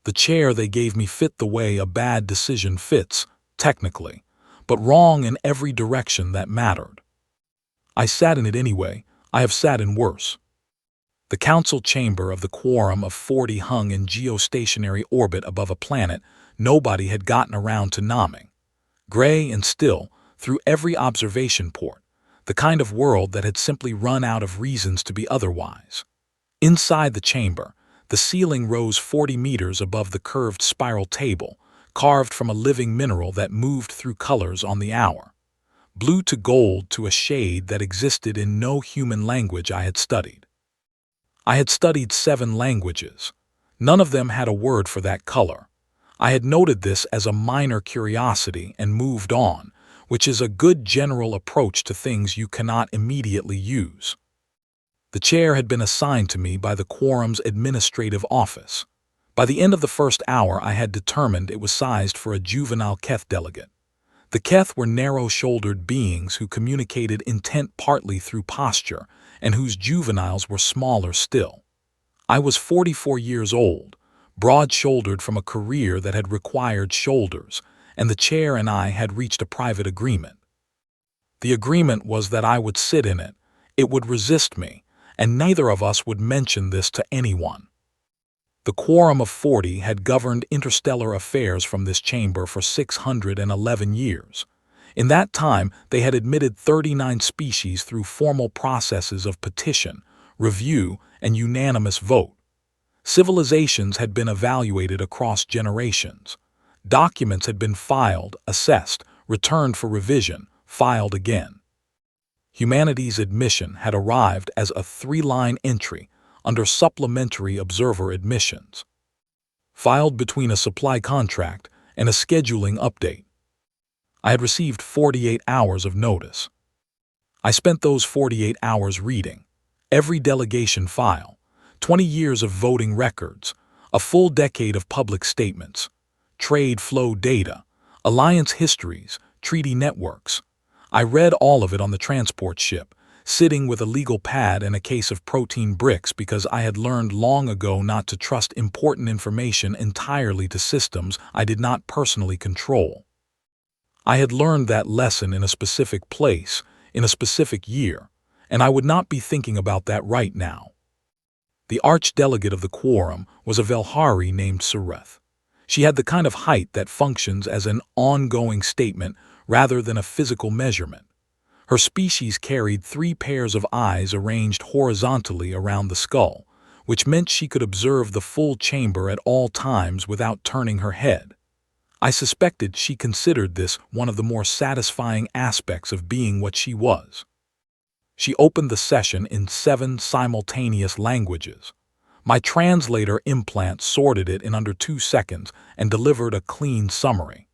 The chair they gave me fit the way a bad decision fits, technically, but wrong in every direction that mattered. I sat in it anyway. I have sat in worse. The council chamber of the Quorum of 40 hung in geostationary orbit above a planet nobody had gotten around to nomming. Gray and still, through every observation port, the kind of world that had simply run out of reasons to be otherwise. Inside the chamber, the ceiling rose 40 meters above the curved spiral table, carved from a living mineral that moved through colors on the hour. Blue to gold to a shade that existed in no human language I had studied. I had studied 7 languages. None of them had a word for that color. I had noted this as a minor curiosity and moved on, which is a good general approach to things you cannot immediately use. The chair had been assigned to me by the Quorum's administrative office. By the end of the first hour, I had determined it was sized for a juvenile Keth delegate. The Keth were narrow-shouldered beings who communicated intent partly through posture, and whose juveniles were smaller still. I was 44 years old, broad-shouldered from a career that had required shoulders, and the chair and I had reached a private agreement. The agreement was that I would sit in it, it would resist me, and neither of us would mention this to anyone. The Quorum of 40 had governed interstellar affairs from this chamber for 611 years. In that time, they had admitted 39 species through formal processes of petition, review, and unanimous vote. Civilizations had been evaluated across generations. Documents had been filed, assessed, returned for revision, filed again. Humanity's admission had arrived as a 3-line entry under supplementary observer admissions, filed between a supply contract and a scheduling update. I had received 48 hours of notice. I spent those 48 hours reading every delegation file, 20 years of voting records, a full decade of public statements, trade flow data, alliance histories, treaty networks. I read all of it on the transport ship, sitting with a legal pad and a case of protein bricks because I had learned long ago not to trust important information entirely to systems I did not personally control. I had learned that lesson in a specific place, in a specific year, and I would not be thinking about that right now. The archdelegate of the Quorum was a Velhari named Sereth. She had the kind of height that functions as an ongoing statement rather than a physical measurement. Her species carried 3 pairs of eyes arranged horizontally around the skull, which meant she could observe the full chamber at all times without turning her head. I suspected she considered this one of the more satisfying aspects of being what she was. She opened the session in 7 simultaneous languages. My translator implant sorted it in under 2 seconds and delivered a clean summary.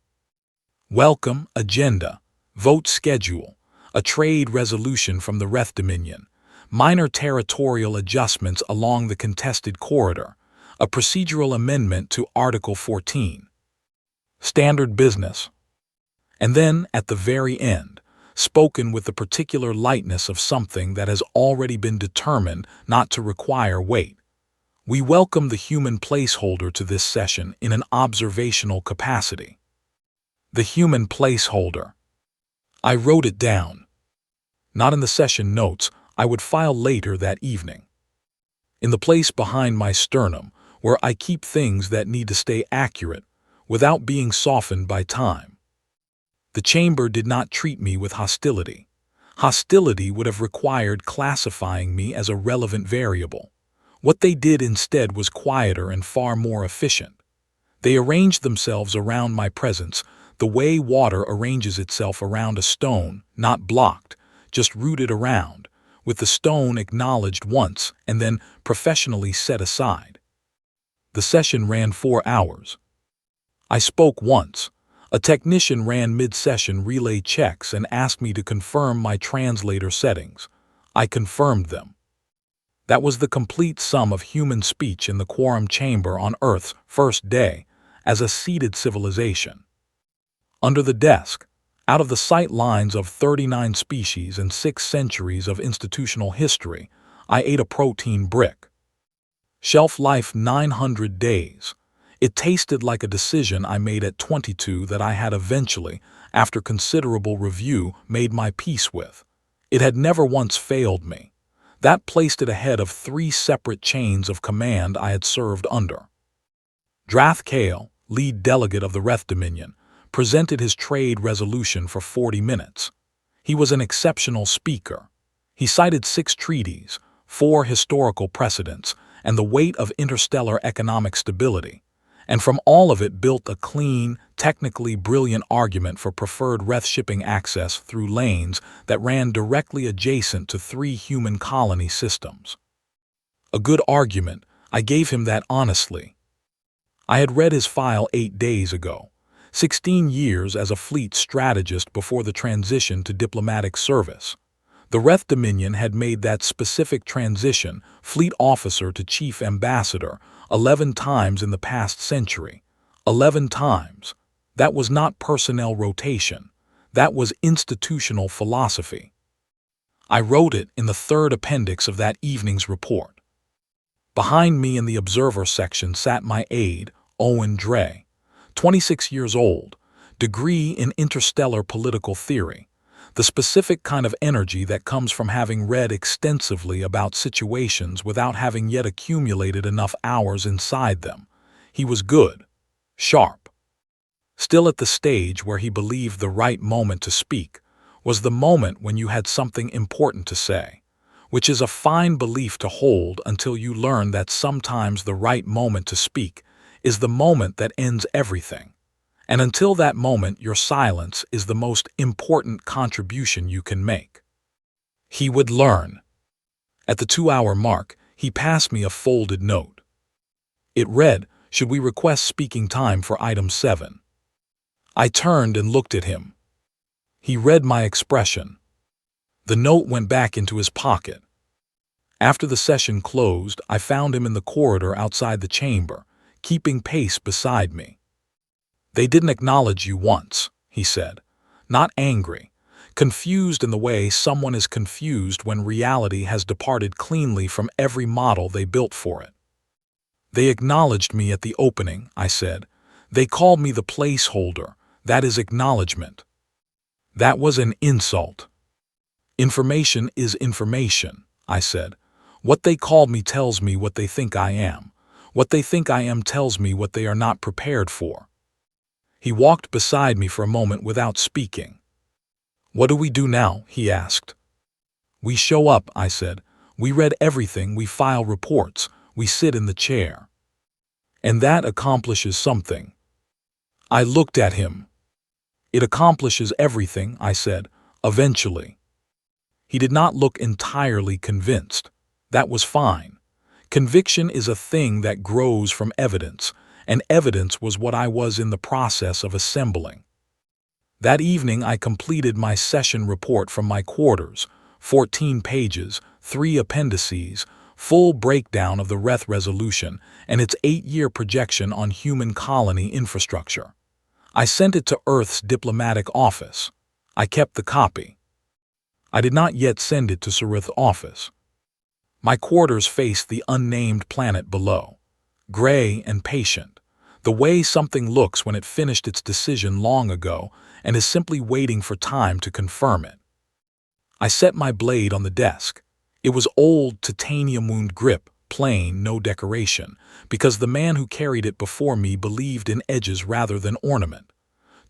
Welcome, agenda, vote schedule, a trade resolution from the Reth Dominion, minor territorial adjustments along the contested corridor, a procedural amendment to Article 14. Standard business. And then, at the very end, spoken with the particular lightness of something that has already been determined not to require weight. We welcome the human placeholder to this session in an observational capacity. The human placeholder. I wrote it down. Not in the session notes I would file later that evening. In the place behind my sternum, where I keep things that need to stay accurate without being softened by time. The chamber did not treat me with hostility. Hostility would have required classifying me as a relevant variable. What they did instead was quieter and far more efficient. They arranged themselves around my presence the way water arranges itself around a stone, not blocked, just rooted around, with the stone acknowledged once and then professionally set aside. The session ran 4 hours. I spoke once. A technician ran mid-session relay checks and asked me to confirm my translator settings. I confirmed them. That was the complete sum of human speech in the Quorum chamber on Earth's first day as a seated civilization. Under the desk, out of the sight lines of 39 species and 6 centuries of institutional history, I ate a protein brick. Shelf life 900 days. It tasted like a decision I made at 22 that I had eventually, after considerable review, made my peace with. It had never once failed me. That placed it ahead of 3 separate chains of command I had served under. Drath Kale, lead delegate of the Reth Dominion, presented his trade resolution for 40 minutes. He was an exceptional speaker. He cited 6 treaties, 4 historical precedents, and the weight of interstellar economic stability, and from all of it built a clean, technically brilliant argument for preferred Reth shipping access through lanes that ran directly adjacent to 3 human colony systems. A good argument, I gave him that honestly. I had read his file 8 days ago, 16 years as a fleet strategist before the transition to diplomatic service. The Reth Dominion had made that specific transition, fleet officer to chief ambassador, 11 times in the past century. 11 times. That was not personnel rotation. That was institutional philosophy. I wrote it in the 3rd appendix of that evening's report. Behind me in the observer section sat my aide, Owen Dre, 26 years old, degree in interstellar political theory, the specific kind of energy that comes from having read extensively about situations without having yet accumulated enough hours inside them. He was good, sharp. Still at the stage where he believed the right moment to speak was the moment when you had something important to say, which is a fine belief to hold until you learn that sometimes the right moment to speak is the moment that ends everything. And until that moment, your silence is the most important contribution you can make. He would learn. At the 2-hour mark, he passed me a folded note. It read, "Should we request speaking time for item 7? I turned and looked at him. He read my expression. The note went back into his pocket. After the session closed, I found him in the corridor outside the chamber, keeping pace beside me. "They didn't acknowledge you once," he said. Not angry, confused in the way someone is confused when reality has departed cleanly from every model they built for it. "They acknowledged me at the opening," I said. "They called me the placeholder. That is acknowledgement." That was an insult. "Information is information," I said. "What they called me tells me what they think I am. What they think I am tells me what they are not prepared for." He walked beside me for a moment without speaking. "What do we do now?" he asked. "We show up," I said. "We read everything, we file reports, we sit in the chair. And that accomplishes something." I looked at him. "It accomplishes everything," I said, "eventually." He did not look entirely convinced. That was fine. Conviction is a thing that grows from evidence, and evidence was what I was in the process of assembling. That evening I completed my session report from my quarters, 14 pages, 3 appendices, full breakdown of the Reth resolution, and its 8-year projection on human colony infrastructure. I sent it to Earth's diplomatic office. I kept the copy. I did not yet send it to Sarith's office. My quarters faced the unnamed planet below, gray and patient, the way something looks when it finished its decision long ago and is simply waiting for time to confirm it. I set my blade on the desk. It was old titanium wound grip, plain, no decoration, because the man who carried it before me believed in edges rather than ornament.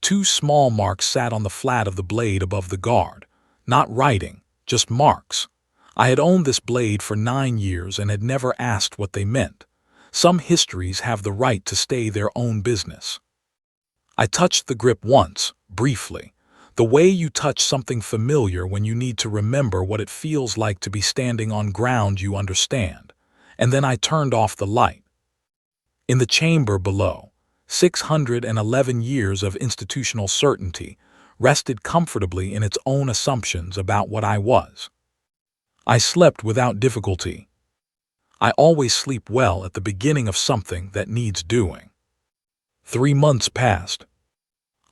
2 small marks sat on the flat of the blade above the guard. Not writing, just marks. I had owned this blade for 9 years and had never asked what they meant. Some histories have the right to stay their own business. I touched the grip once, briefly, the way you touch something familiar when you need to remember what it feels like to be standing on ground you understand, and then I turned off the light. In the chamber below, 611 years of institutional certainty rested comfortably in its own assumptions about what I was. I slept without difficulty. I always sleep well at the beginning of something that needs doing. 3 months passed.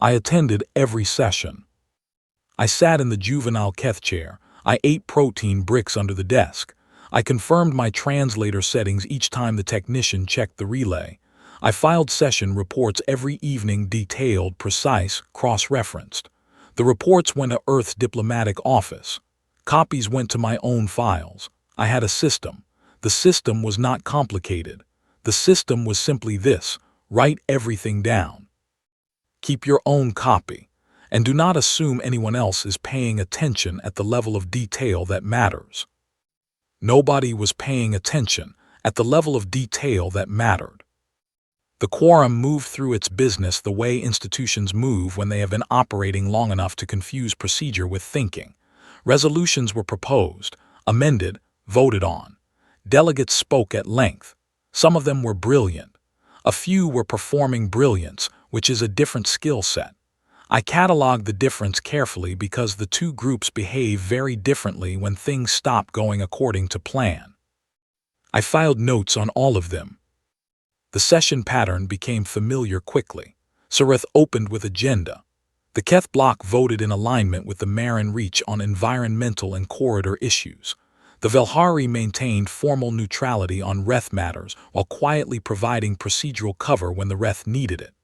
I attended every session. I sat in the juvenile Keth chair. I ate protein bricks under the desk. I confirmed my translator settings each time the technician checked the relay. I filed session reports every evening, detailed, precise, cross-referenced. The reports went to Earth's diplomatic office. Copies went to my own files. I had a system. The system was not complicated. The system was simply this: write everything down. Keep your own copy, and do not assume anyone else is paying attention at the level of detail that matters. Nobody was paying attention at the level of detail that mattered. The quorum moved through its business the way institutions move when they have been operating long enough to confuse procedure with thinking. Resolutions were proposed, amended, voted on. Delegates spoke at length. Some of them were brilliant. A few were performing brilliance, which is a different skill set. I cataloged the difference carefully because the two groups behave very differently when things stop going according to plan. I filed notes on all of them. The session pattern became familiar quickly. Sarith opened with agenda. The Keth block voted in alignment with the Marin Reach on environmental and corridor issues. The Velhari maintained formal neutrality on Reth matters while quietly providing procedural cover when the Reth needed it.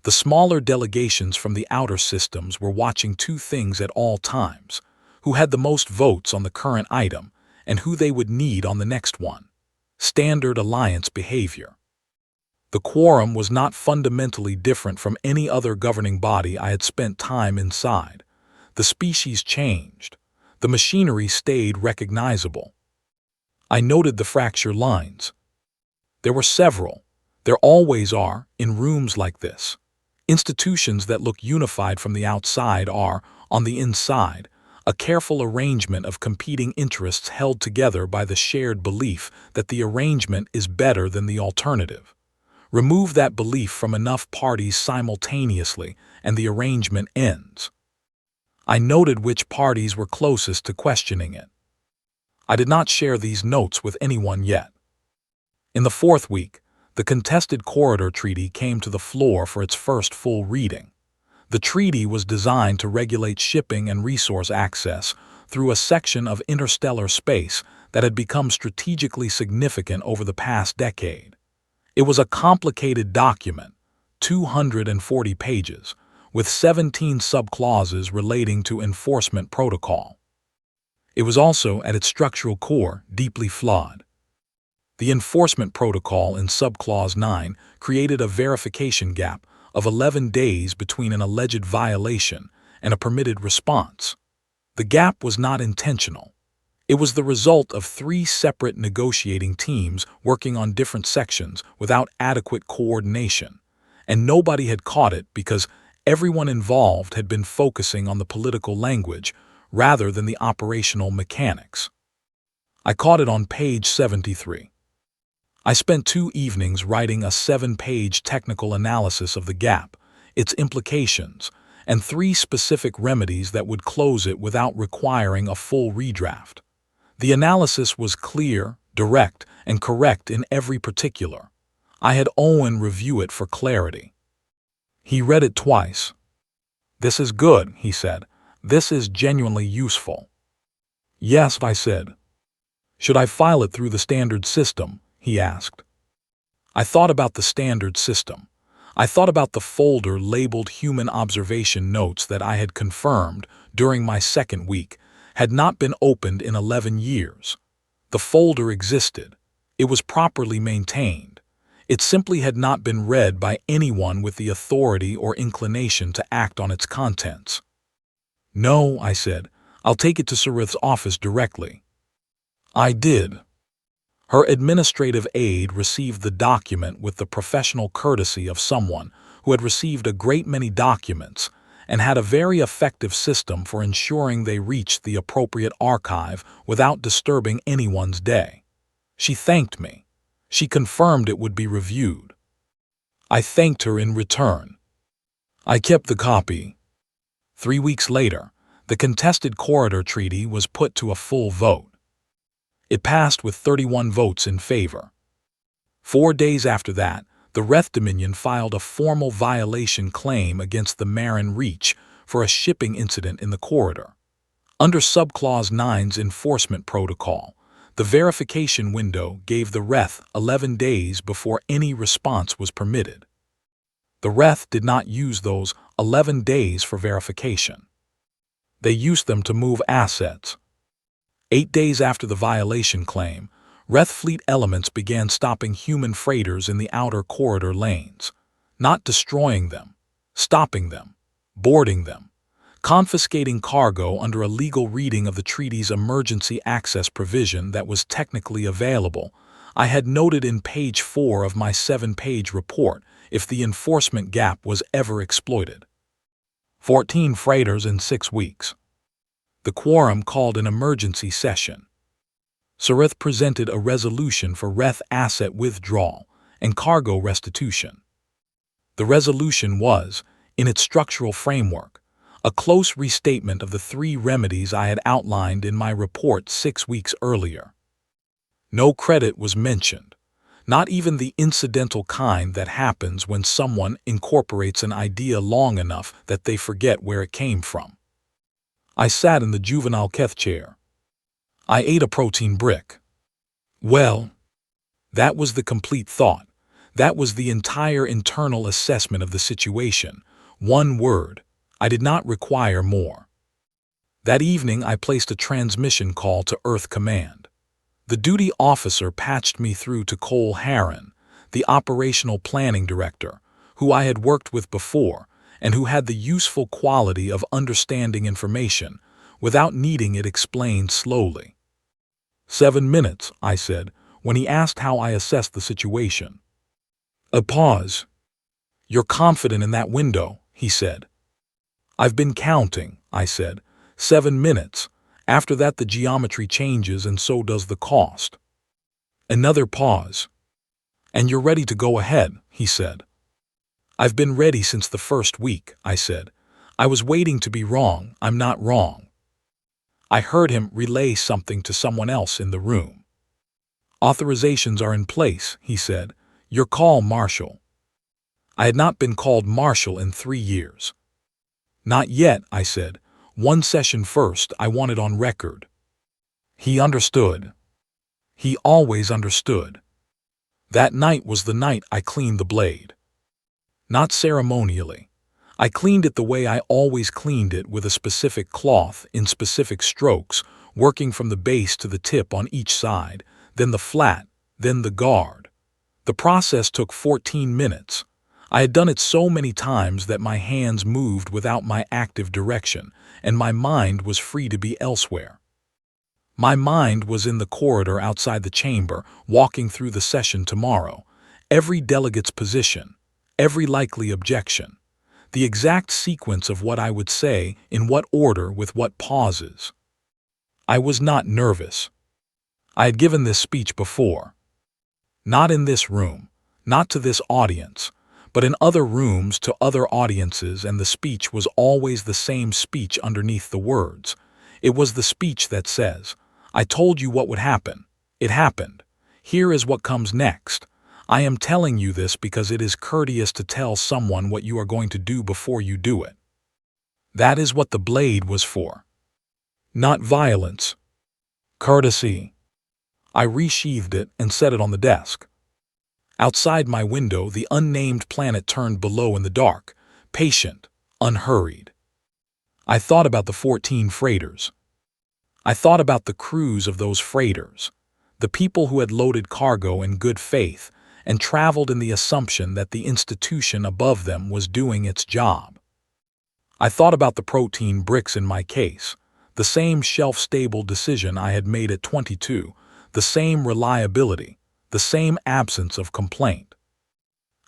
The smaller delegations from the outer systems were watching two things at all times: who had the most votes on the current item and who they would need on the next one. Standard alliance behavior. The quorum was not fundamentally different from any other governing body I had spent time inside. The species changed. The machinery stayed recognizable. I noted the fracture lines. There were several. There always are in rooms like this. Institutions that look unified from the outside are, on the inside, a careful arrangement of competing interests held together by the shared belief that the arrangement is better than the alternative. Remove that belief from enough parties simultaneously, and the arrangement ends. I noted which parties were closest to questioning it. I did not share these notes with anyone yet. In the fourth week, the contested corridor treaty came to the floor for its first full reading. The treaty was designed to regulate shipping and resource access through a section of interstellar space that had become strategically significant over the past decade. It was a complicated document, 240 pages, with 17 subclauses relating to enforcement protocol. It was also, at its structural core, deeply flawed. The enforcement protocol in subclause 9 created a verification gap of 11 days between an alleged violation and a permitted response. The gap was not intentional. It was the result of 3 separate negotiating teams working on different sections without adequate coordination, and nobody had caught it because everyone involved had been focusing on the political language rather than the operational mechanics. I caught it on page 73. I spent 2 evenings writing a 7-page technical analysis of the gap, its implications, and 3 specific remedies that would close it without requiring a full redraft. The analysis was clear, direct, and correct in every particular. I had Owen review it for clarity. He read it twice. "This is good," he said. "This is genuinely useful." "Yes," I said. "Should I file it through the standard system?" he asked. I thought about the standard system. I thought about the folder labeled Human Observation Notes that I had confirmed during my second week had not been opened in 11 years. The folder existed. It was properly maintained. It simply had not been read by anyone with the authority or inclination to act on its contents. "No," I said. "I'll take it to Sarith's office directly." I did. Her administrative aide received the document with the professional courtesy of someone who had received a great many documents and had a very effective system for ensuring they reached the appropriate archive without disturbing anyone's day. She thanked me. She confirmed it would be reviewed. I thanked her in return. I kept the copy. 3 weeks later, the contested corridor treaty was put to a full vote. It passed with 31 votes in favor. 4 days after that, the Reth Dominion filed a formal violation claim against the Marin Reach for a shipping incident in the corridor. Under Subclause 9's enforcement protocol, The verification window gave the Reth 11 days before any response was permitted. The Reth did not use those 11 days for verification. They used them to move assets. 8 days after the violation claim, Reth fleet elements began stopping human freighters in the outer corridor lanes, not destroying them, stopping them, boarding them, confiscating cargo under a legal reading of the treaty's emergency access provision that was technically available. I had noted in page 4 of my 7-page report if the enforcement gap was ever exploited. 14 freighters in 6 weeks. The quorum called an emergency session. Sarith presented a resolution for Reth asset withdrawal and cargo restitution. The resolution was, in its structural framework, a close restatement of the 3 remedies I had outlined in my report 6 weeks earlier. No credit was mentioned, not even the incidental kind that happens when someone incorporates an idea long enough that they forget where it came from. I sat in the juvenile Keth chair. I ate a protein brick. Well, that was the complete thought. That was the entire internal assessment of the situation. One word. I did not require more. That evening I placed a transmission call to Earth Command. The duty officer patched me through to Cole Harron, the operational planning director, who I had worked with before and who had the useful quality of understanding information without needing it explained slowly. 7 minutes, I said, when he asked how I assessed the situation. A pause. You're confident in that window, he said. I've been counting, I said. 7 minutes. After that the geometry changes and so does the cost. Another pause. And you're ready to go ahead, he said. I've been ready since the first week, I said. I was waiting to be wrong. I'm not wrong. I heard him relay something to someone else in the room. Authorizations are in place, he said. Your call, Marshal. I had not been called Marshal in 3 years. Not yet, I said. 1 session first, I want it on record. He understood. He always understood. That night was the night I cleaned the blade. Not ceremonially. I cleaned it the way I always cleaned it, with a specific cloth in specific strokes, working from the base to the tip on each side, then the flat, then the guard. The process took 14 minutes. I had done it so many times that my hands moved without my active direction, and my mind was free to be elsewhere. My mind was in the corridor outside the chamber, walking through the session tomorrow, every delegate's position, every likely objection, the exact sequence of what I would say, in what order, with what pauses. I was not nervous. I had given this speech before. Not in this room, not to this audience, but in other rooms to other audiences, and the speech was always the same speech underneath the words. It was the speech that says, I told you what would happen. It happened. Here is what comes next. I am telling you this because it is courteous to tell someone what you are going to do before you do it. That is what the blade was for. Not violence. Courtesy. I resheathed it and set it on the desk. Outside my window, the unnamed planet turned below in the dark, patient, unhurried. I thought about the 14 freighters. I thought about the crews of those freighters, the people who had loaded cargo in good faith and traveled in the assumption that the institution above them was doing its job. I thought about the protein bricks in my case, the same shelf-stable decision I had made at 22, the same reliability, the same absence of complaint.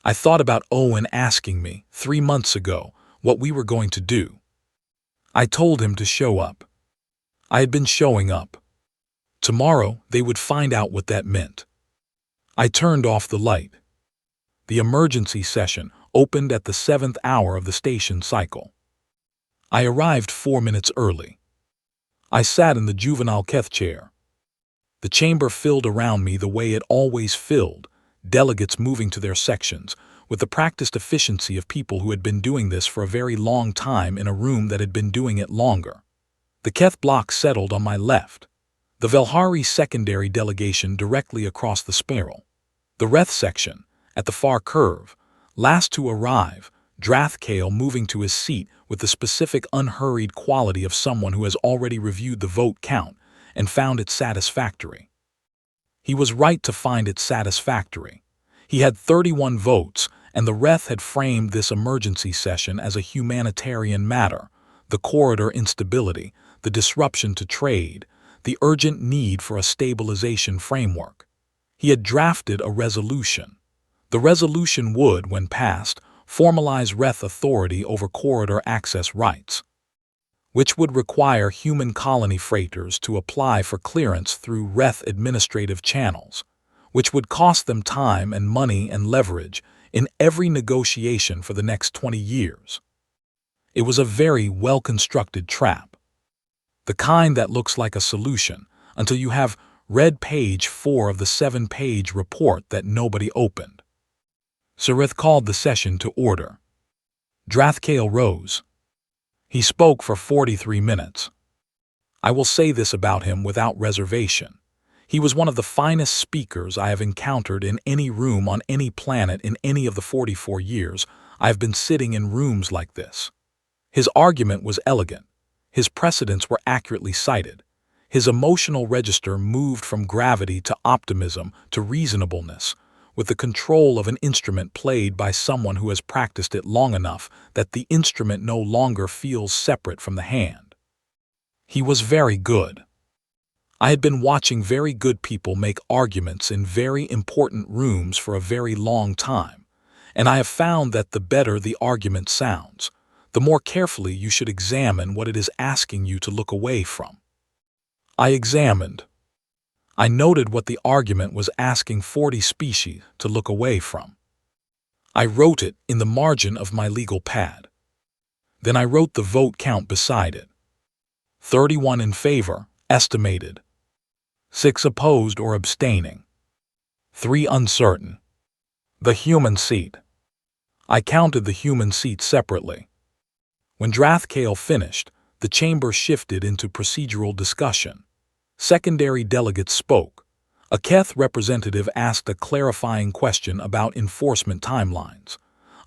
I thought about Owen asking me, 3 months ago, what we were going to do. I told him to show up. I had been showing up. Tomorrow they would find out what that meant. I turned off the light. The emergency session opened at the 7th hour of the station cycle. I arrived 4 minutes early. I sat in the juvenile Keth chair. The chamber filled around me the way it always filled, delegates moving to their sections, with the practiced efficiency of people who had been doing this for a very long time in a room that had been doing it longer. The Keth block settled on my left. The Velhari secondary delegation directly across the spiral. The Reth section, at the far curve, last to arrive, Drathkale moving to his seat with the specific unhurried quality of someone who has already reviewed the vote count and found it satisfactory. He was right to find it satisfactory. He had 31 votes, and the Reth had framed this emergency session as a humanitarian matter, the corridor instability, the disruption to trade, the urgent need for a stabilization framework. He had drafted a resolution. The resolution would, when passed, formalize Reth authority over corridor access rights, which would require human colony freighters to apply for clearance through Reth administrative channels, which would cost them time and money and leverage in every negotiation for the next 20 years. It was a very well-constructed trap, the kind that looks like a solution until you have read page 4 of the 7-page report that nobody opened. Sirith called the session to order. Drathkale rose. He spoke for 43 minutes. I will say this about him without reservation. He was one of the finest speakers I have encountered in any room on any planet in any of the 44 years I have been sitting in rooms like this. His argument was elegant. His precedents were accurately cited. His emotional register moved from gravity to optimism to reasonableness, with the control of an instrument played by someone who has practiced it long enough that the instrument no longer feels separate from the hand. He was very good. I had been watching very good people make arguments in very important rooms for a very long time, and I have found that the better the argument sounds, the more carefully you should examine what it is asking you to look away from. I examined. I noted what the argument was asking 40 species to look away from. I wrote it in the margin of my legal pad. Then I wrote the vote count beside it. 31 in favor, estimated. 6 opposed or abstaining. 3 uncertain. The human seat. I counted the human seat separately. When Drathkale finished, the chamber shifted into procedural discussion. Secondary delegates spoke. A Keth representative asked a clarifying question about enforcement timelines.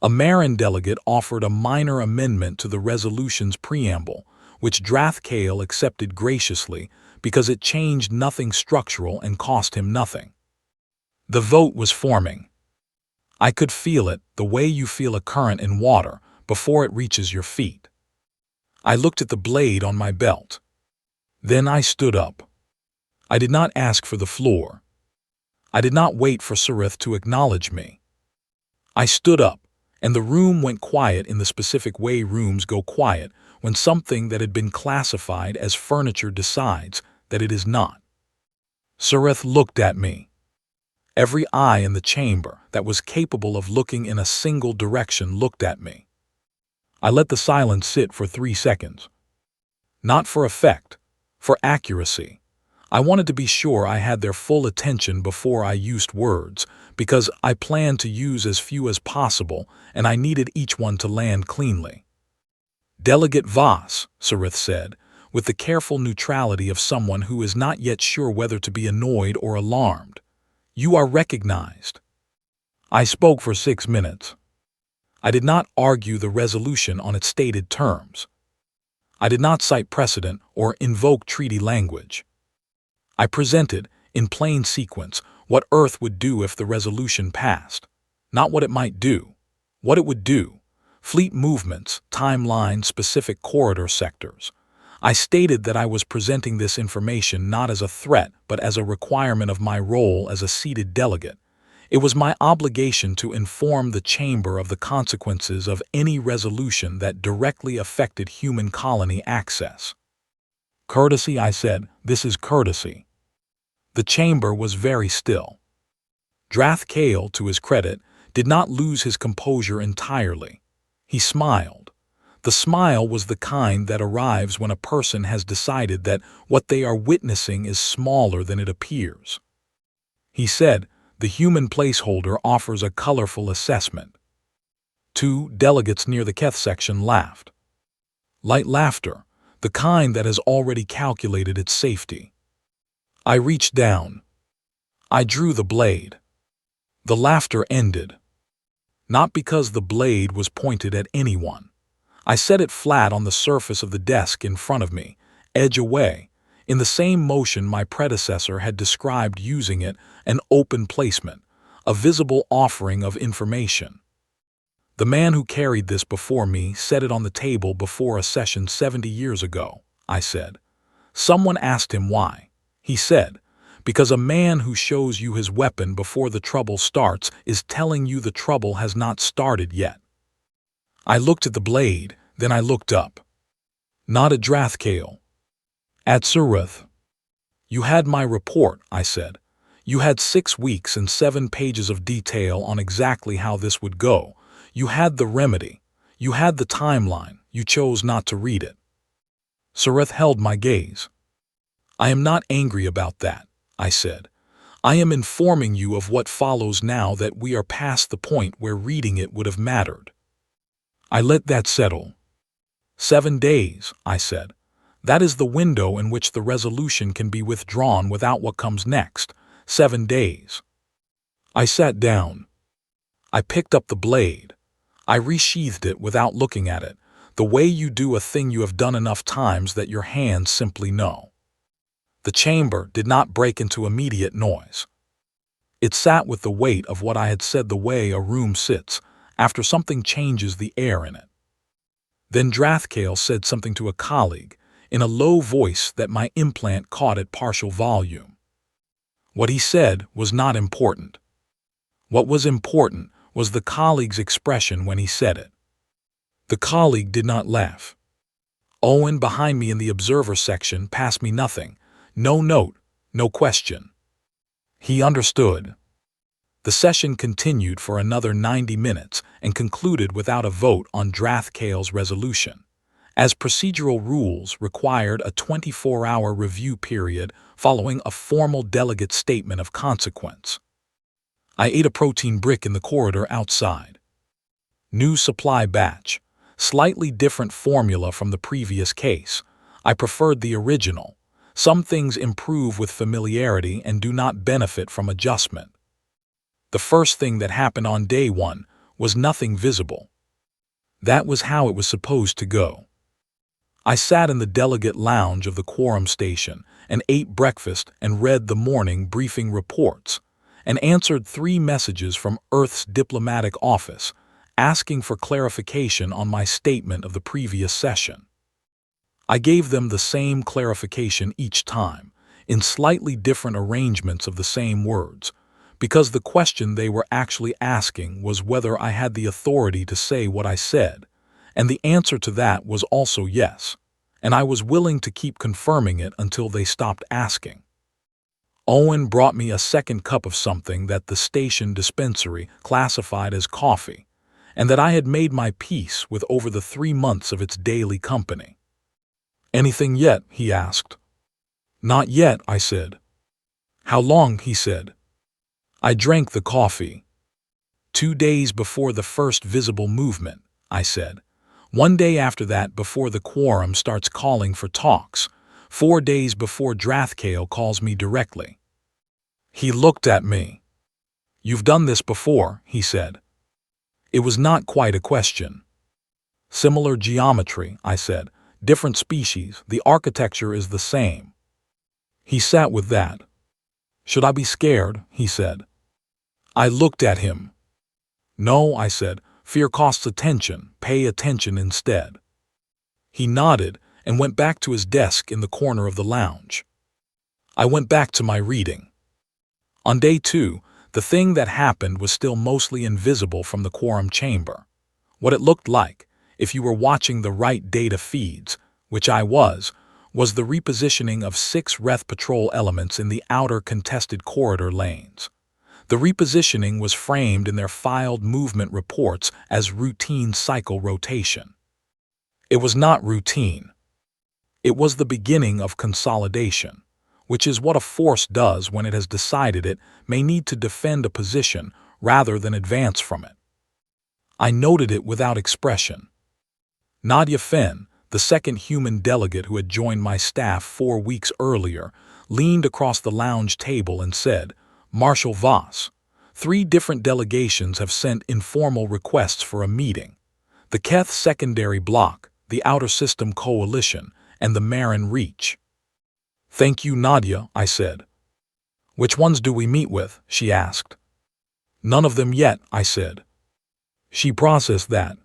A Marin delegate offered a minor amendment to the resolution's preamble, which Drathkale accepted graciously because it changed nothing structural and cost him nothing. The vote was forming. I could feel it, the way you feel a current in water before it reaches your feet. I looked at the blade on my belt. Then I stood up. I did not ask for the floor. I did not wait for Sirith to acknowledge me. I stood up, and the room went quiet in the specific way rooms go quiet when something that had been classified as furniture decides that it is not. Sirith looked at me. Every eye in the chamber that was capable of looking in a single direction looked at me. I let the silence sit for 3 seconds. Not for effect, for accuracy. I wanted to be sure I had their full attention before I used words, because I planned to use as few as possible, and I needed each one to land cleanly. Delegate Voss, Sirith said, with the careful neutrality of someone who is not yet sure whether to be annoyed or alarmed. You are recognized. I spoke for 6 minutes. I did not argue the resolution on its stated terms. I did not cite precedent or invoke treaty language. I presented, in plain sequence, what Earth would do if the resolution passed. Not what it might do. What it would do. Fleet movements, timeline, specific corridor sectors. I stated that I was presenting this information not as a threat but as a requirement of my role as a seated delegate. It was my obligation to inform the chamber of the consequences of any resolution that directly affected human colony access. Courtesy, I said, this is courtesy. The chamber was very still. Drathkale, to his credit, did not lose his composure entirely. He smiled. The smile was the kind that arrives when a person has decided that what they are witnessing is smaller than it appears. He said, the human placeholder offers a colorful assessment. 2 delegates near the Keth section laughed. Light laughter, the kind that has already calculated its safety. I reached down. I drew the blade. The laughter ended. Not because the blade was pointed at anyone. I set it flat on the surface of the desk in front of me, edge away, in the same motion my predecessor had described using it, an open placement, a visible offering of information. The man who carried this before me set it on the table before a session 70 years ago, I said. Someone asked him why. He said, because a man who shows you his weapon before the trouble starts is telling you the trouble has not started yet. I looked at the blade, then I looked up. Not at Drathkale. At Suruth. You had my report, I said. You had 6 weeks and 7 pages of detail on exactly how this would go. You had the remedy. You had the timeline. You chose not to read it. Suruth held my gaze. I am not angry about that, I said. I am informing you of what follows now that we are past the point where reading it would have mattered. I let that settle. 7 days, I said. That is the window in which the resolution can be withdrawn without what comes next. 7 days. I sat down. I picked up the blade. I resheathed it without looking at it, the way you do a thing you have done enough times that your hands simply know. The chamber did not break into immediate noise. It sat with the weight of what I had said, the way a room sits after something changes the air in it. Then Drathkale said something to a colleague in a low voice that my implant caught at partial volume. What he said was not important. What was important was the colleague's expression when he said it. The colleague did not laugh. Owen behind me in the observer section passed me nothing, no note, no question. He understood. The session continued for another 90 minutes and concluded without a vote on Drathkale's resolution, as procedural rules required a 24-hour review period following a formal delegate statement of consequence. I ate a protein brick in the corridor outside. New supply batch, slightly different formula from the previous case. I preferred the original. Some things improve with familiarity and do not benefit from adjustment. The first thing that happened on day 1 was nothing visible. That was how it was supposed to go. I sat in the delegate lounge of the quorum station and ate breakfast and read the morning briefing reports and answered 3 messages from Earth's diplomatic office asking for clarification on my statement of the previous session. I gave them the same clarification each time, in slightly different arrangements of the same words, because the question they were actually asking was whether I had the authority to say what I said, and the answer to that was also yes, and I was willing to keep confirming it until they stopped asking. Owen brought me a second cup of something that the station dispensary classified as coffee, and that I had made my peace with over the 3 months of its daily company. "Anything yet?" he asked. "Not yet," I said. "How long?" he said. I drank the coffee. 2 days before the first visible movement, I said. 1 day after that before the quorum starts calling for talks. 4 days before Drathkale calls me directly. He looked at me. "You've done this before," he said. It was not quite a question. "Similar geometry," I said. "Different species. The architecture is the same." He sat with that. "Should I be scared?" he said. I looked at him. "No," I said. "Fear costs attention. Pay attention instead." He nodded and went back to his desk in the corner of the lounge. I went back to my reading. On day 2, the thing that happened was still mostly invisible from the quorum chamber. What it looked like, if you were watching the right data feeds, which I was the repositioning of 6 Reth patrol elements in the outer contested corridor lanes. The repositioning was framed in their filed movement reports as routine cycle rotation. It was not routine. It was the beginning of consolidation, which is what a force does when it has decided it may need to defend a position rather than advance from it. I noted it without expression. Nadia Fenn, the second human delegate who had joined my staff 4 weeks earlier, leaned across the lounge table and said, "Marshal Voss, 3 different delegations have sent informal requests for a meeting. The Keth Secondary Bloc, the Outer System Coalition, and the Marin Reach." "Thank you, Nadia," I said. "Which ones do we meet with?" she asked. "None of them yet," I said. She processed that.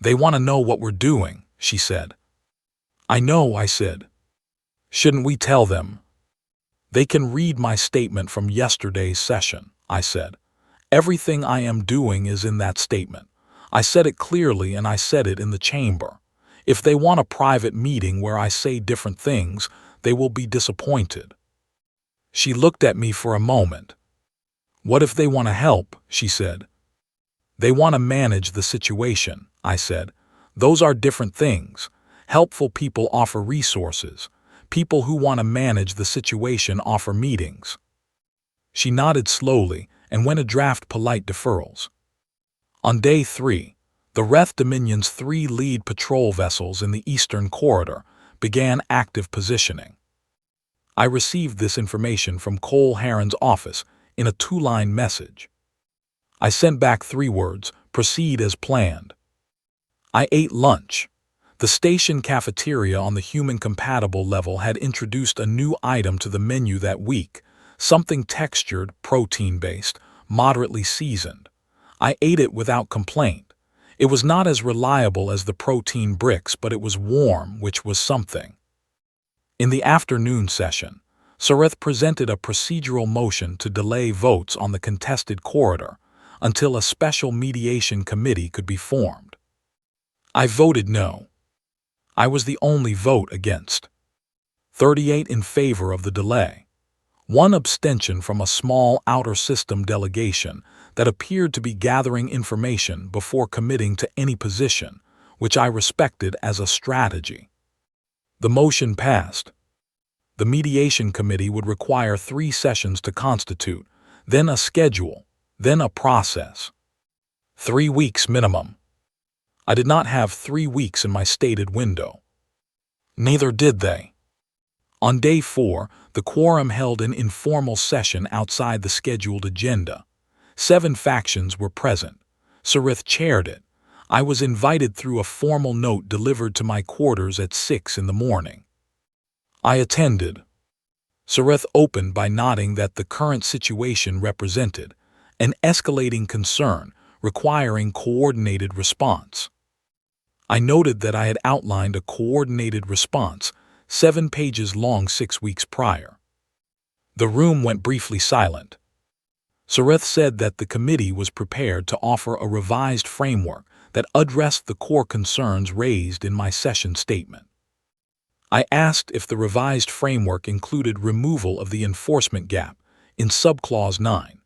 "They want to know what we're doing," she said. "I know," I said. "Shouldn't we tell them?" "They can read my statement from yesterday's session," I said. "Everything I am doing is in that statement. I said it clearly and I said it in the chamber. If they want a private meeting where I say different things, they will be disappointed." She looked at me for a moment. "What if they want to help?" she said. "They want to manage the situation," I said. "Those are different things. Helpful people offer resources. People who want to manage the situation offer meetings." She nodded slowly and went to draft polite deferrals. On day 3, the Wrath Dominion's 3 lead patrol vessels in the Eastern Corridor began active positioning. I received this information from Cole Heron's office in a 2-line message. I sent back 3 words, "Proceed as planned." I ate lunch. The station cafeteria on the human-compatible level had introduced a new item to the menu that week, something textured, protein-based, moderately seasoned. I ate it without complaint. It was not as reliable as the protein bricks, but it was warm, which was something. In the afternoon session, Sareth presented a procedural motion to delay votes on the contested corridor until a special mediation committee could be formed. I voted no. I was the only vote against. 38 in favor of the delay. 1 abstention from a small outer system delegation that appeared to be gathering information before committing to any position, which I respected as a strategy. The motion passed. The mediation committee would require 3 sessions to constitute, then a schedule, then a process. 3 weeks minimum. I did not have 3 weeks in my stated window. Neither did they. On day 4, the quorum held an informal session outside the scheduled agenda. 7 factions were present. Sareth chaired it. I was invited through a formal note delivered to my quarters at 6 in the morning. I attended. Sareth opened by nodding that the current situation represented an escalating concern requiring coordinated response. I noted that I had outlined a coordinated response 7 pages long 6 weeks prior. The room went briefly silent. Sareth said that the committee was prepared to offer a revised framework that addressed the core concerns raised in my session statement. I asked if the revised framework included removal of the enforcement gap in subclause 9.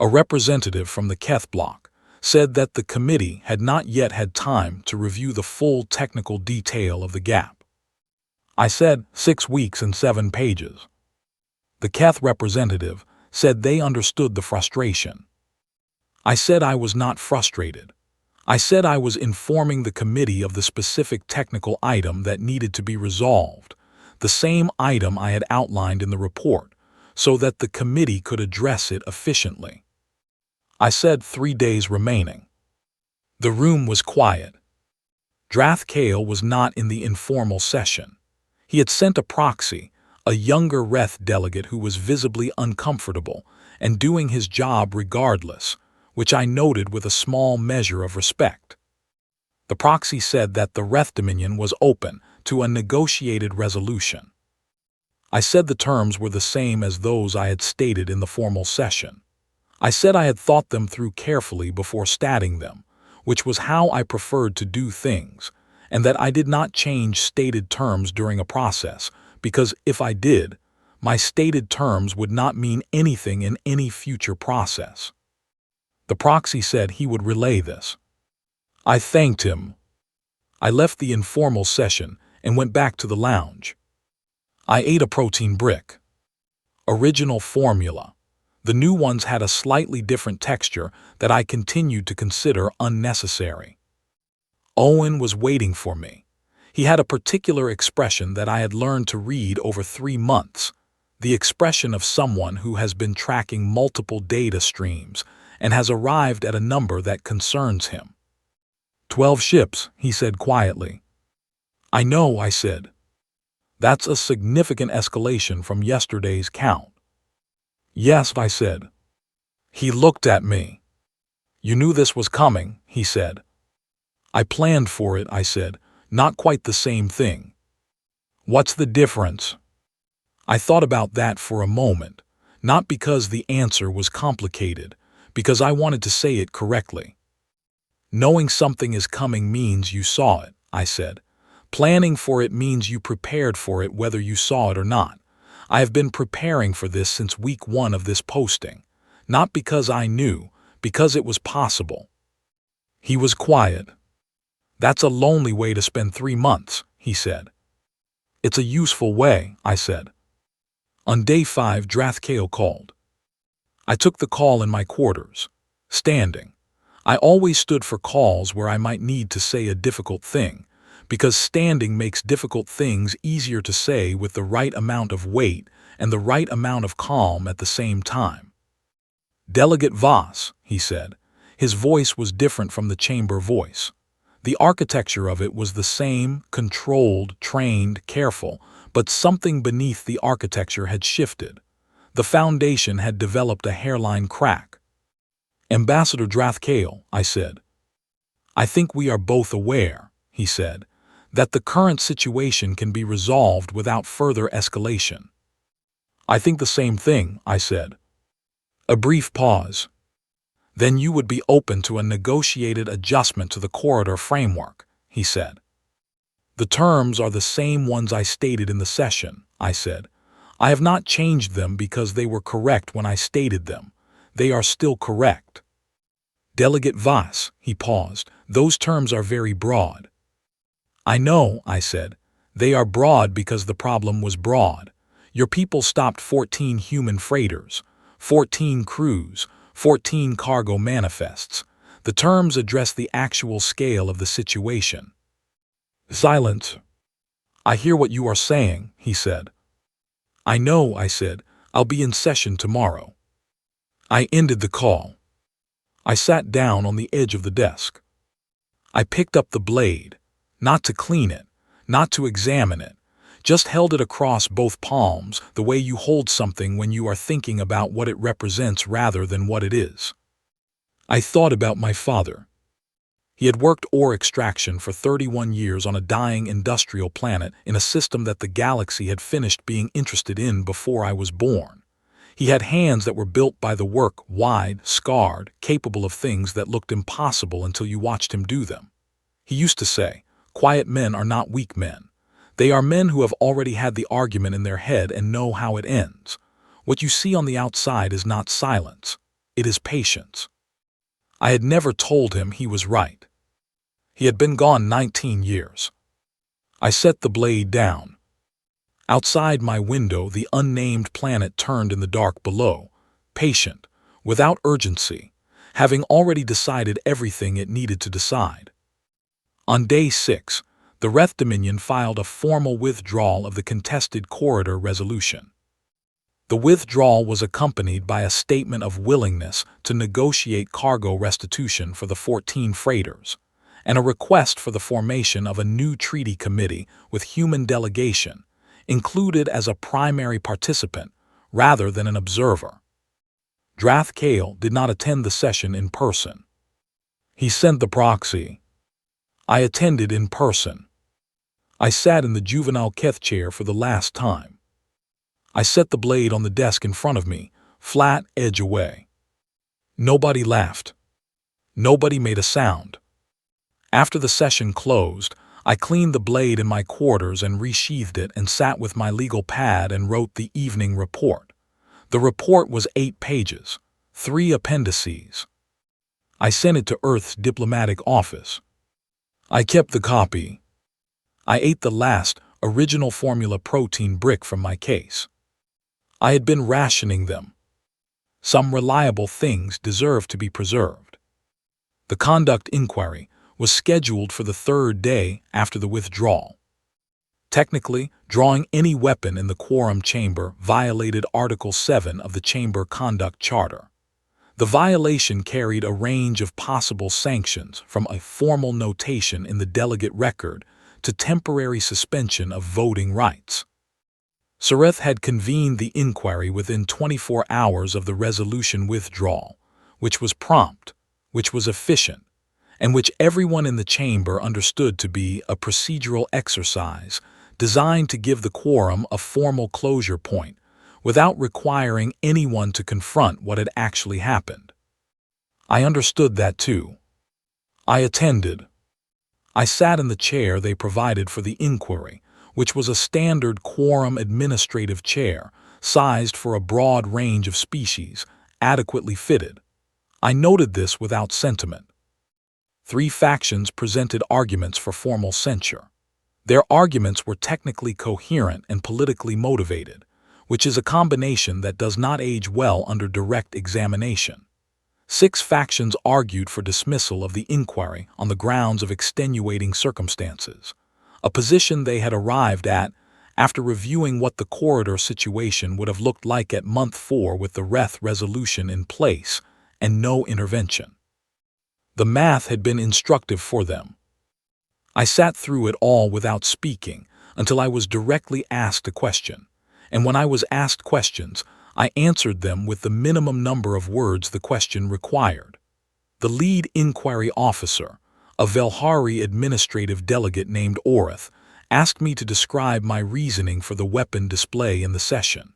A representative from the Keth block said that the committee had not yet had time to review the full technical detail of the gap. I said 6 weeks and 7 pages. The Keth representative said they understood the frustration. I said I was not frustrated. I said I was informing the committee of the specific technical item that needed to be resolved, the same item I had outlined in the report, so that the committee could address it efficiently. I said 3 days remaining. The room was quiet. Drath Kale was not in the informal session. He had sent a proxy, a younger Reth delegate who was visibly uncomfortable and doing his job regardless, which I noted with a small measure of respect. The proxy said that the Wrath Dominion was open to a negotiated resolution. I said the terms were the same as those I had stated in the formal session. I said I had thought them through carefully before statting them, which was how I preferred to do things, and that I did not change stated terms during a process, because if I did, my stated terms would not mean anything in any future process. The proxy said he would relay this. I thanked him. I left the informal session and went back to the lounge. I ate a protein brick. Original formula. The new ones had a slightly different texture that I continued to consider unnecessary. Owen was waiting for me. He had a particular expression that I had learned to read over 3 months, the expression of someone who has been tracking multiple data streams and has arrived at a number that concerns him. 12 ships, he said quietly. I know, I said. That's a significant escalation from yesterday's count. Yes, I said. He looked at me. You knew this was coming, he said. I planned for it, I said. Not quite the same thing. What's the difference? I thought about that for a moment, not because the answer was complicated, because I wanted to say it correctly. Knowing something is coming means you saw it, I said. Planning for it means you prepared for it whether you saw it or not. I have been preparing for this since week 1 of this posting, not because I knew, because it was possible. He was quiet. That's a lonely way to spend 3 months, he said. It's a useful way, I said. On day 5, Drathkale called. I took the call in my quarters, standing. I always stood for calls where I might need to say a difficult thing, because standing makes difficult things easier to say with the right amount of weight and the right amount of calm at the same time. Delegate Voss, he said. His voice was different from the chamber voice. The architecture of it was the same, controlled, trained, careful, but something beneath the architecture had shifted. The foundation had developed a hairline crack. Ambassador Drathkale, I said. I think we are both aware, he said, that the current situation can be resolved without further escalation. I think the same thing, I said. A brief pause. Then you would be open to a negotiated adjustment to the corridor framework, he said. The terms are the same ones I stated in the session, I said. I have not changed them because they were correct when I stated them. They are still correct. Delegate Voss, he paused, those terms are very broad. I know, I said. They are broad because the problem was broad. Your people stopped 14 human freighters, 14 crews, 14 cargo manifests. The terms address the actual scale of the situation. Silence. I hear what you are saying, he said. I know, I said. I'll be in session tomorrow. I ended the call. I sat down on the edge of the desk. I picked up the blade, not to clean it, not to examine it, just held it across both palms the way you hold something when you are thinking about what it represents rather than what it is. I thought about my father. He had worked ore extraction for 31 years on a dying industrial planet in a system that the galaxy had finished being interested in before I was born. He had hands that were built by the work, wide, scarred, capable of things that looked impossible until you watched him do them. He used to say, quiet men are not weak men. They are men who have already had the argument in their head and know how it ends. What you see on the outside is not silence. It is patience. I had never told him he was right. He had been gone 19 years. I set the blade down. Outside my window, the unnamed planet turned in the dark below, patient, without urgency, having already decided everything it needed to decide. On day 6, the Reth Dominion filed a formal withdrawal of the contested corridor resolution. The withdrawal was accompanied by a statement of willingness to negotiate cargo restitution for the 14 freighters, and a request for the formation of a new treaty committee with human delegation, included as a primary participant rather than an observer. Drathkale did not attend the session in person. He sent the proxy. I attended in person. I sat in the juvenile Keth chair for the last time. I set the blade on the desk in front of me, flat edge away. Nobody laughed. Nobody made a sound. After the session closed, I cleaned the blade in my quarters and resheathed it and sat with my legal pad and wrote the evening report. The report was 8 pages, 3 appendices. I sent it to Earth's diplomatic office. I kept the copy. I ate the last original formula protein brick from my case. I had been rationing them. Some reliable things deserve to be preserved. The conduct inquiry was scheduled for the 3rd day after the withdrawal. Technically, drawing any weapon in the quorum chamber violated Article 7 of the Chamber Conduct Charter. The violation carried a range of possible sanctions, from a formal notation in the delegate record to temporary suspension of voting rights. Sareth had convened the inquiry within 24 hours of the resolution withdrawal, which was prompt, which was efficient, and which everyone in the chamber understood to be a procedural exercise designed to give the quorum a formal closure point without requiring anyone to confront what had actually happened. I understood that too. I attended. I sat in the chair they provided for the inquiry, which was a standard quorum administrative chair, sized for a broad range of species, adequately fitted. I noted this without sentiment. 3 factions presented arguments for formal censure. Their arguments were technically coherent and politically motivated, which is a combination that does not age well under direct examination. 6 factions argued for dismissal of the inquiry on the grounds of extenuating circumstances, a position they had arrived at after reviewing what the corridor situation would have looked like at month 4 with the Reth resolution in place and no intervention. The math had been instructive for them. I sat through it all without speaking until I was directly asked a question, and when I was asked questions, I answered them with the minimum number of words the question required. The lead inquiry officer, a Velhari administrative delegate named Orith, asked me to describe my reasoning for the weapon display in the session.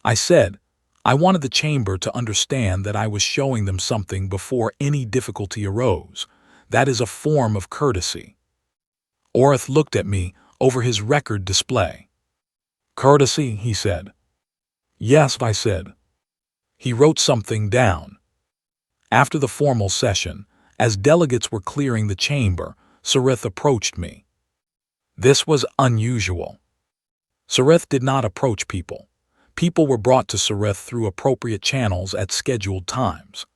I said, I wanted the chamber to understand that I was showing them something before any difficulty arose. That is a form of courtesy. Orith looked at me over his record display. Courtesy, he said. Yes, I said. He wrote something down. After the formal session, as delegates were clearing the chamber, Sareth approached me. This was unusual. Sareth did not approach people. People were brought to Sareth through appropriate channels at scheduled times.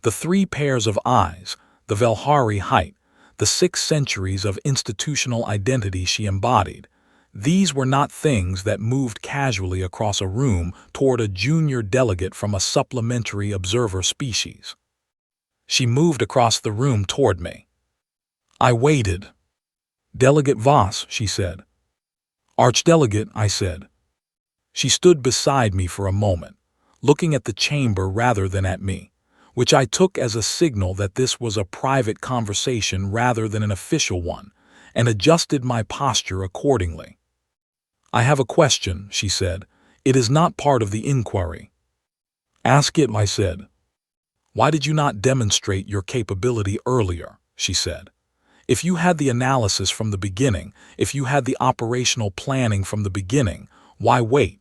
The 3 pairs of eyes, the Velhari height, the 6 centuries of institutional identity she embodied, these were not things that moved casually across a room toward a junior delegate from a supplementary observer species. She moved across the room toward me. I waited. Delegate Voss, she said. Archdelegate, I said. She stood beside me for a moment, looking at the chamber rather than at me, which I took as a signal that this was a private conversation rather than an official one, and adjusted my posture accordingly. I have a question, she said. It is not part of the inquiry. Ask it, I said. Why did you not demonstrate your capability earlier, she said. If you had the analysis from the beginning, if you had the operational planning from the beginning, why wait?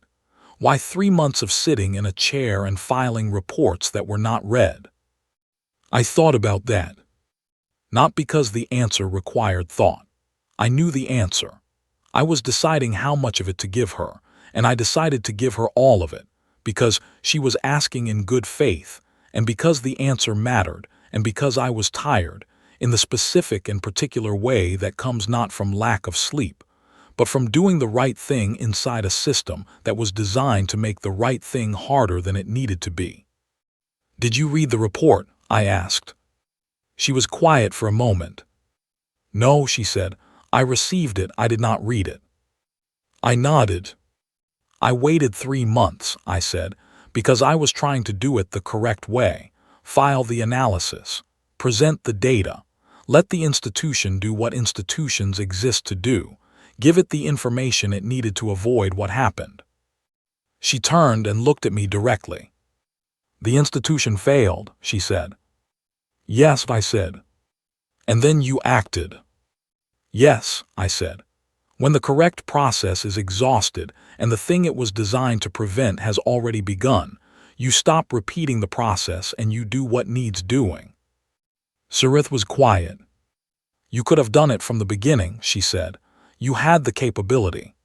Why 3 months of sitting in a chair and filing reports that were not read? I thought about that. Not because the answer required thought. I knew the answer. I was deciding how much of it to give her, and I decided to give her all of it, because she was asking in good faith, and because the answer mattered, and because I was tired, in the specific and particular way that comes not from lack of sleep, but from doing the right thing inside a system that was designed to make the right thing harder than it needed to be. Did you read the report? I asked. She was quiet for a moment. No, she said. I received it, I did not read it. I nodded. I waited 3 months, I said, because I was trying to do it the correct way, file the analysis, present the data, let the institution do what institutions exist to do, give it the information it needed to avoid what happened. She turned and looked at me directly. The institution failed, she said. Yes, I said. And then you acted. Yes, I said. When the correct process is exhausted and the thing it was designed to prevent has already begun, you stop repeating the process and you do what needs doing. Sareth was quiet. You could have done it from the beginning, she said. You had the capability.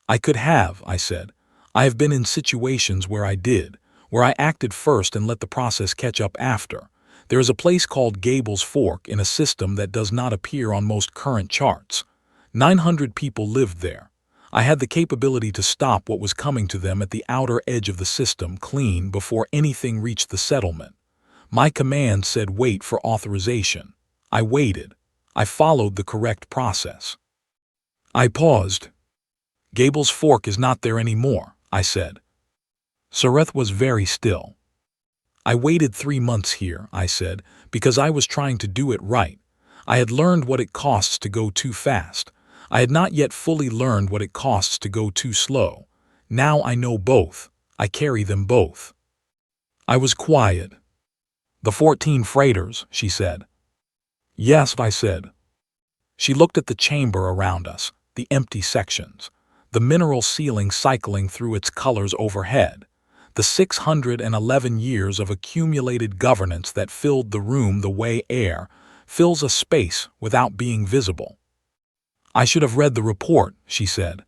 I could have, I said. I have been in situations where I did, where I acted first and let the process catch up after. There is a place called Gable's Fork in a system that does not appear on most current charts. 900 people lived there. I had the capability to stop what was coming to them at the outer edge of the system clean before anything reached the settlement. My command said wait for authorization. I waited. I followed the correct process. I paused. Gable's fork is not there anymore, I said. Sareth was very still. I waited 3 months here, I said, because I was trying to do it right. I had learned what it costs to go too fast. I had not yet fully learned what it costs to go too slow. Now I know both. I carry them both. I was quiet. The 14 freighters, she said. Yes, I said. She looked at the chamber around us, the empty sections, the mineral ceiling cycling through its colors overhead, the 611 years of accumulated governance that filled the room the way air fills a space without being visible. I should have read the report, she said.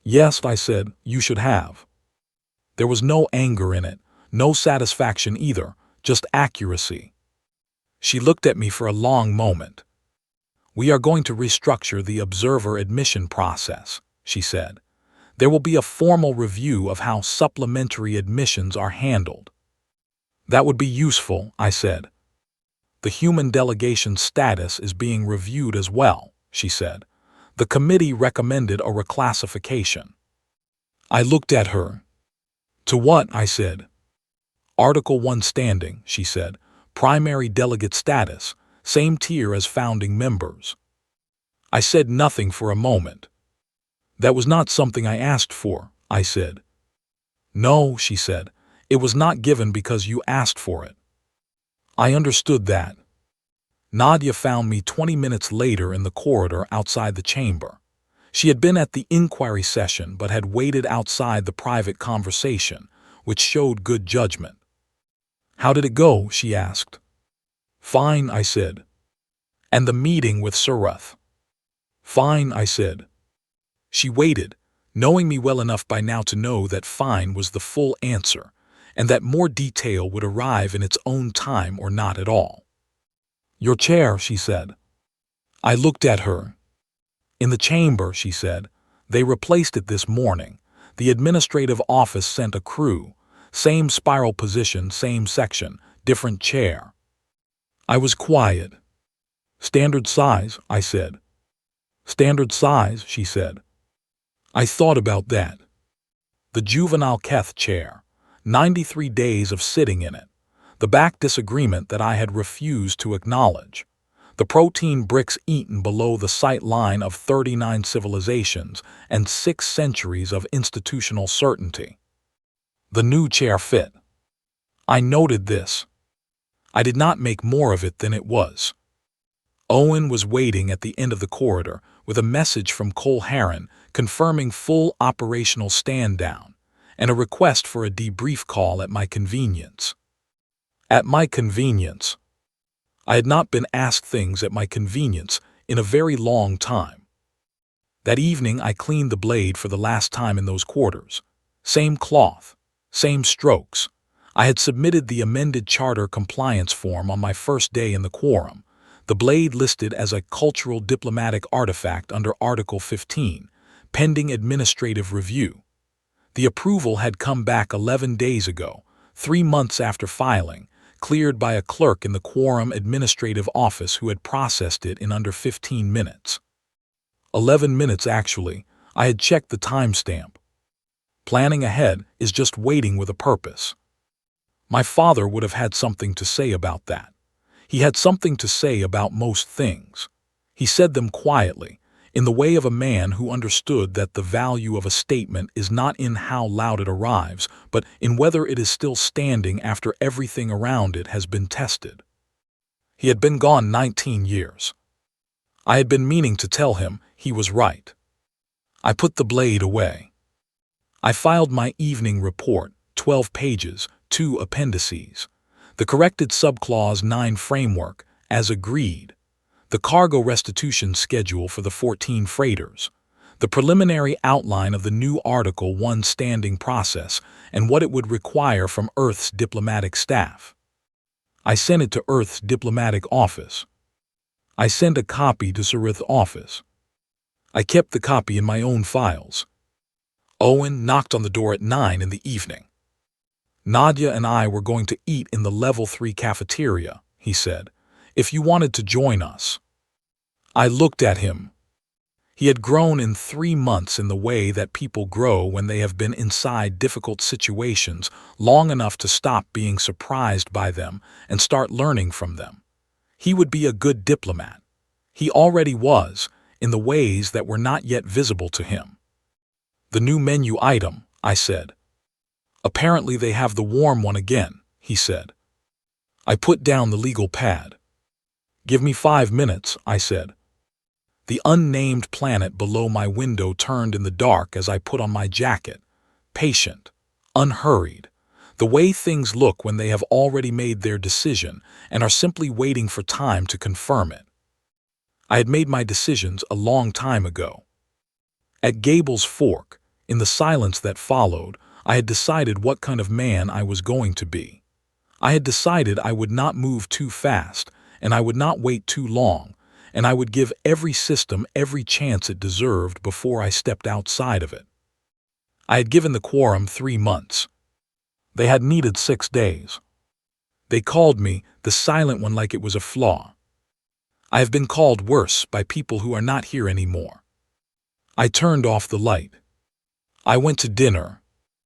Yes, I said, you should have. There was no anger in it, no satisfaction either, just accuracy. She looked at me for a long moment. We are going to restructure the observer admission process, she said. There will be a formal review of how supplementary admissions are handled. That would be useful, I said. The human delegation status is being reviewed as well, she said. The committee recommended a reclassification. I looked at her. To what? I said. Article 1 standing, she said. Primary delegate status, same tier as founding members. I said nothing for a moment. That was not something I asked for, I said. No, she said. It was not given because you asked for it. I understood that. Nadia found me 20 minutes later in the corridor outside the chamber. She had been at the inquiry session but had waited outside the private conversation, which showed good judgment. How did it go? She asked. Fine, I said. And the meeting with Sareth? Fine, I said. She waited, knowing me well enough by now to know that fine was the full answer, and that more detail would arrive in its own time or not at all. Your chair, she said. I looked at her. In the chamber, she said. They replaced it this morning. The administrative office sent a crew. Same spiral position, same section, different chair. I was quiet. Standard size, I said. Standard size, she said. I thought about that. The juvenile Keth chair, 93 days of sitting in it. The back disagreement that I had refused to acknowledge. The protein bricks eaten below the sight line of 39 civilizations and 6 centuries of institutional certainty. The new chair fit. I noted this. I did not make more of it than it was. Owen was waiting at the end of the corridor with a message from Cole Heron confirming full operational stand-down and a request for a debrief call at my convenience. At my convenience. I had not been asked things at my convenience in a very long time. That evening I cleaned the blade for the last time in those quarters. Same cloth, same strokes. I had submitted the amended charter compliance form on my first day in the quorum, the blade listed as a cultural diplomatic artifact under Article 15, pending administrative review. The approval had come back 11 days ago, 3 months after filing, cleared by a clerk in the quorum administrative office who had processed it in under 15 minutes. 11 minutes actually. I had checked the timestamp. Planning ahead is just waiting with a purpose. My father would have had something to say about that. He had something to say about most things. He said them quietly, in the way of a man who understood that the value of a statement is not in how loud it arrives, but in whether it is still standing after everything around it has been tested. He had been gone 19 years. I had been meaning to tell him he was right. I put the blade away. I filed my evening report, 12 pages, 2 appendices. The corrected subclause 9 framework, as agreed. The cargo restitution schedule for the 14 freighters, the preliminary outline of the new Article 1 standing process and what it would require from Earth's diplomatic staff. I sent it to Earth's diplomatic office. I sent a copy to Sareth's office. I kept the copy in my own files. Owen knocked on the door at 9 in the evening. Nadia and I were going to eat in the Level 3 cafeteria, he said, if you wanted to join us. I looked at him. He had grown in 3 months in the way that people grow when they have been inside difficult situations long enough to stop being surprised by them and start learning from them. He would be a good diplomat. He already was, in the ways that were not yet visible to him. The new menu item, I said. Apparently they have the warm one again, he said. I put down the legal pad. Give me 5 minutes, I said. The unnamed planet below my window turned in the dark as I put on my jacket, patient, unhurried, the way things look when they have already made their decision and are simply waiting for time to confirm it. I had made my decisions a long time ago. At Gable's Fork, in the silence that followed, I had decided what kind of man I was going to be. I had decided I would not move too fast, and I would not wait too long, and I would give every system every chance it deserved before I stepped outside of it. I had given the quorum 3 months. They had needed 6 days. They called me the silent one like it was a flaw. I have been called worse by people who are not here anymore. I turned off the light. I went to dinner,